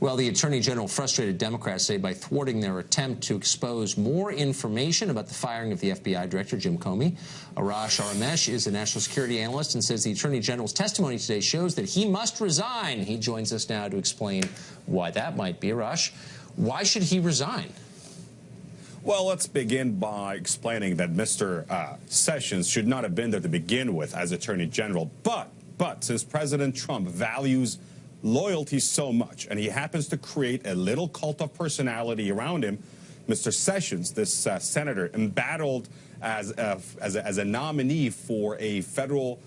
Well, the Attorney General frustrated Democrats say by thwarting their attempt to expose more information about the firing of the FBI Director, Jim Comey. Arash is a national security analyst and says the Attorney General's testimony today shows that he must resign. He joins us now to explain why that might be. Arash, why should he resign? Well, let's begin by explaining that Mr. Sessions should not have been there to begin with as Attorney General. But since President Trump values loyalty so much, and he happens to create a little cult of personality around him, Mr. Sessions, this senator, embattled as a nominee for a federal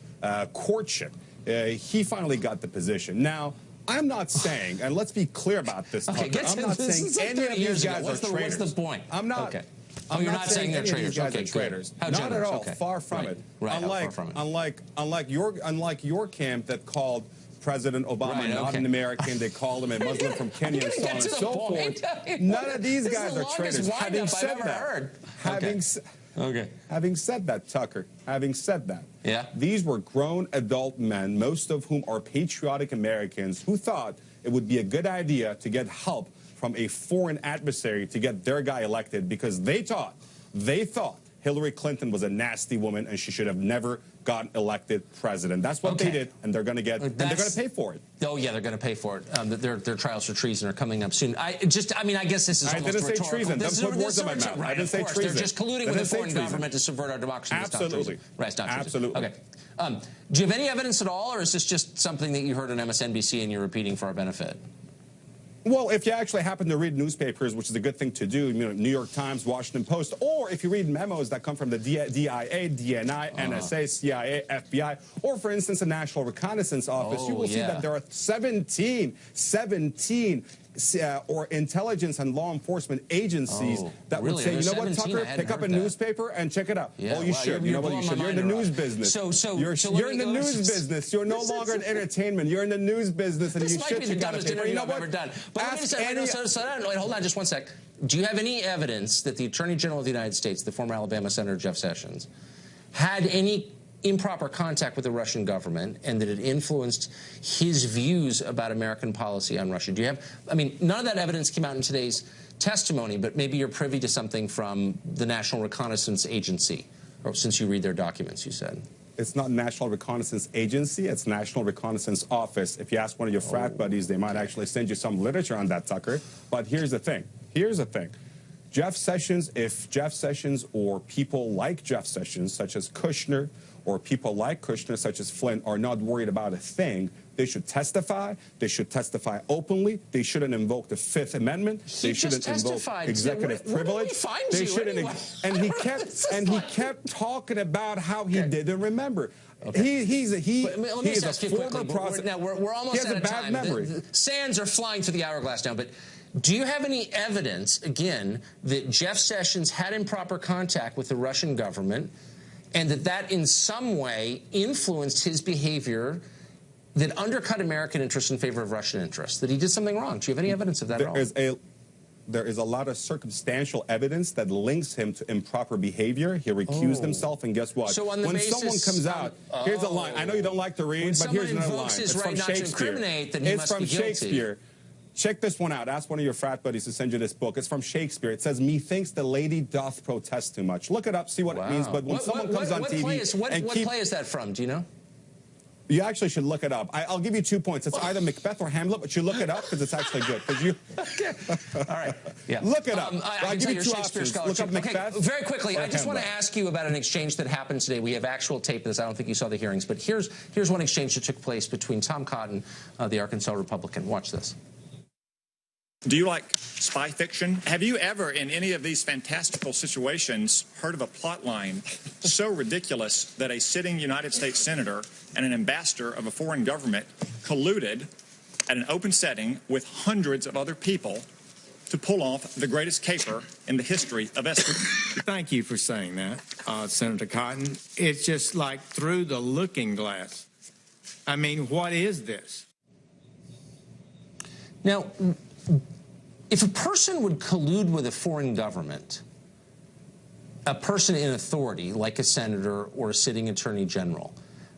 courtship. He finally got the position. Now, I'm not saying, and let's be clear about this, okay, I'm not saying any of these guys are traitors. What's the point? I'm not. Okay. I'm you're not saying they're traitors. Guys okay, are traitors. How not at all. Okay. Far from right. it. Right. Far from it. Unlike your camp that called President Obama not an American, they called him a Muslim from Kenya, and so on and so forth. None of these guys are traitors. Having said that, having said that, Tucker, having said that, these were grown adult men, most of whom are patriotic Americans, who thought it would be a good idea to get help from a foreign adversary to get their guy elected because they thought Hillary Clinton was a nasty woman and she should have never gotten elected president. That's what they did, and they're going to get, and they're going to pay for it. Oh yeah, they're going to pay for it. Their trials for treason are coming up soon. I guess this is almost rhetorical. I didn't say treason. Don't put words in my mouth. I didn't say treason. They're just colluding with a foreign government to subvert our democracy. Absolutely. Right, it's not treason. Absolutely. Okay. Do you have any evidence at all, or is this just something that you heard on MSNBC and you're repeating for our benefit? Well, if you actually happen to read newspapers, which is a good thing to do, New York Times, Washington Post, or if you read memos that come from the DIA, DNI, NSA, CIA, FBI, or, for instance, the National Reconnaissance Office, you will see that there are 17 or intelligence and law enforcement agencies that would say, you know what, Tucker, pick up a newspaper and check it out. Oh, you should. You know what, you should. You're in the news business. You're in the news business. You're no longer in entertainment. You're in the news business, and you should. You got to pay for it. You know what? But wait, hold on just one sec. Do you have any evidence that the Attorney General of the United States, the former Alabama Senator Jeff Sessions, had any improper contact with the Russian government and that it influenced his views about American policy on Russia? Do you have, I mean, none of that evidence came out in today's testimony, but maybe you're privy to something from the National Reconnaissance Agency, or since you read their documents, you said. It's not National Reconnaissance Agency, it's National Reconnaissance Office. If you ask one of your frat buddies, they might actually send you some literature on that, Tucker. But here's the thing. Jeff Sessions, if Jeff Sessions or people like Jeff Sessions, such as Kushner, or people like Kushner, such as Flynn, are not worried about a thing, they should testify. They should testify openly. They shouldn't invoke the Fifth Amendment. They shouldn't invoke executive privilege. They shouldn't. Anyway? And he kept talking about how he didn't remember. He's a former prosecutor. Now we're almost out of time. He has a bad memory. The sands are flying through the hourglass now, but do you have any evidence, again, that Jeff Sessions had improper contact with the Russian government and that in some way influenced his behavior that undercut American interests in favor of Russian interests, that he did something wrong? Do you have any evidence of that at all? There is a lot of circumstantial evidence that links him to improper behavior. He recused himself, and guess what? So on the when basis, someone comes out, here's a line. I know you don't like to read, but here's another line. It's from Shakespeare. It's from Shakespeare. Check this one out. Ask one of your frat buddies to send you this book. It's from Shakespeare. It says, "Methinks the lady doth protest too much." Look it up, see what it means. But when someone comes on TV, what play is that from? Do you know? You actually should look it up. I'll give you 2 points. It's either Macbeth or Hamlet, but you look it up because it's actually good. All right. Yeah. Look it up. I'll give you 2 options. Look up Macbeth. Okay, very quickly, I just want to ask you about an exchange that happened today. We have actual tape of this. I don't think you saw the hearings, but here's one exchange that took place between Tom Cotton, the Arkansas Republican. Watch this. Do you like spy fiction? Have you ever, in any of these fantastical situations, heard of a plot line so ridiculous that a sitting United States senator and an ambassador of a foreign government colluded at an open setting with hundreds of other people to pull off the greatest caper in the history of espionage? Thank you for saying that, Senator Cotton. It's just like through the looking glass. I mean, what is this? Now, if a person would collude with a foreign government, a person in authority, like a senator or a sitting attorney general,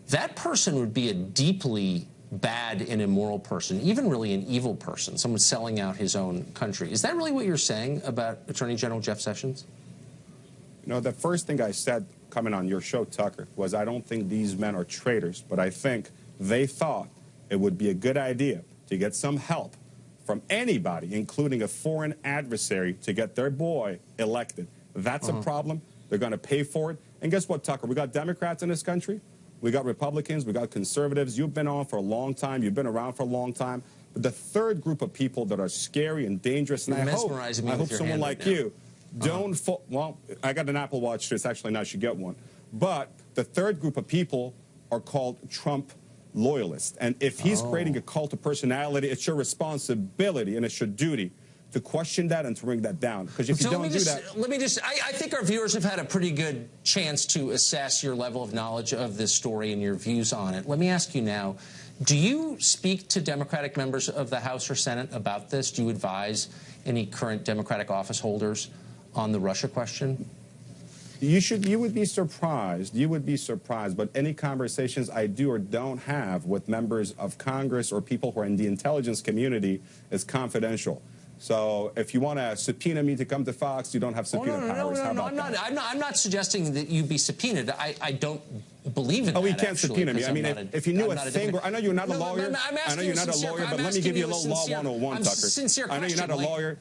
that person would be a deeply bad and immoral person, even really an evil person, someone selling out his own country. Is that really what you're saying about Attorney General Jeff Sessions? You know, the first thing I said coming on your show, Tucker, was I don't think these men are traitors, but I think they thought it would be a good idea to get some help from anybody, including a foreign adversary, to get their boy elected. That's a problem. They're going to pay for it. And guess what, Tucker? We got Democrats in this country. We got Republicans. We got conservatives. You've been on for a long time. You've been around for a long time. But the third group of people that are scary and dangerous, and I hope someone like you don't well, I got an Apple Watch too. It's actually nice. You get one. But the third group of people are called Trump loyalists. And if he's creating a cult of personality, it's your responsibility and it's your duty to question that and to bring that down. Because if you don't do that... I think our viewers have had a pretty good chance to assess your level of knowledge of this story and your views on it. Let me ask you now, do you speak to Democratic members of the House or Senate about this? Do you advise any current Democratic office holders on the Russia question? You would be surprised. You would be surprised. But any conversations I do or don't have with members of Congress or people who are in the intelligence community is confidential. So if you want to subpoena me to come to Fox, you don't have subpoena powers. I'm not suggesting that you be subpoenaed. I don't believe in that. Oh, he can't subpoena me. I mean, if you knew a thing, I know you're not a lawyer. I know you're not a lawyer, but let me give you a little law 101, Tucker. I know you're not a lawyer,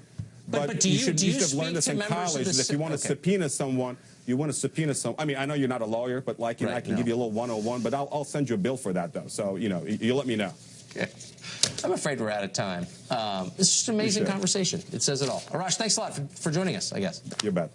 but you should have learned this in college, that if you want to subpoena someone, you want to subpoena some. I mean, I know you're not a lawyer, but like, I can give you a little 101, but I'll send you a bill for that, though. So, you know, you let me know. Okay. I'm afraid we're out of time. It's just an amazing conversation. It says it all. Arash, thanks a lot for joining us, I guess. You bet.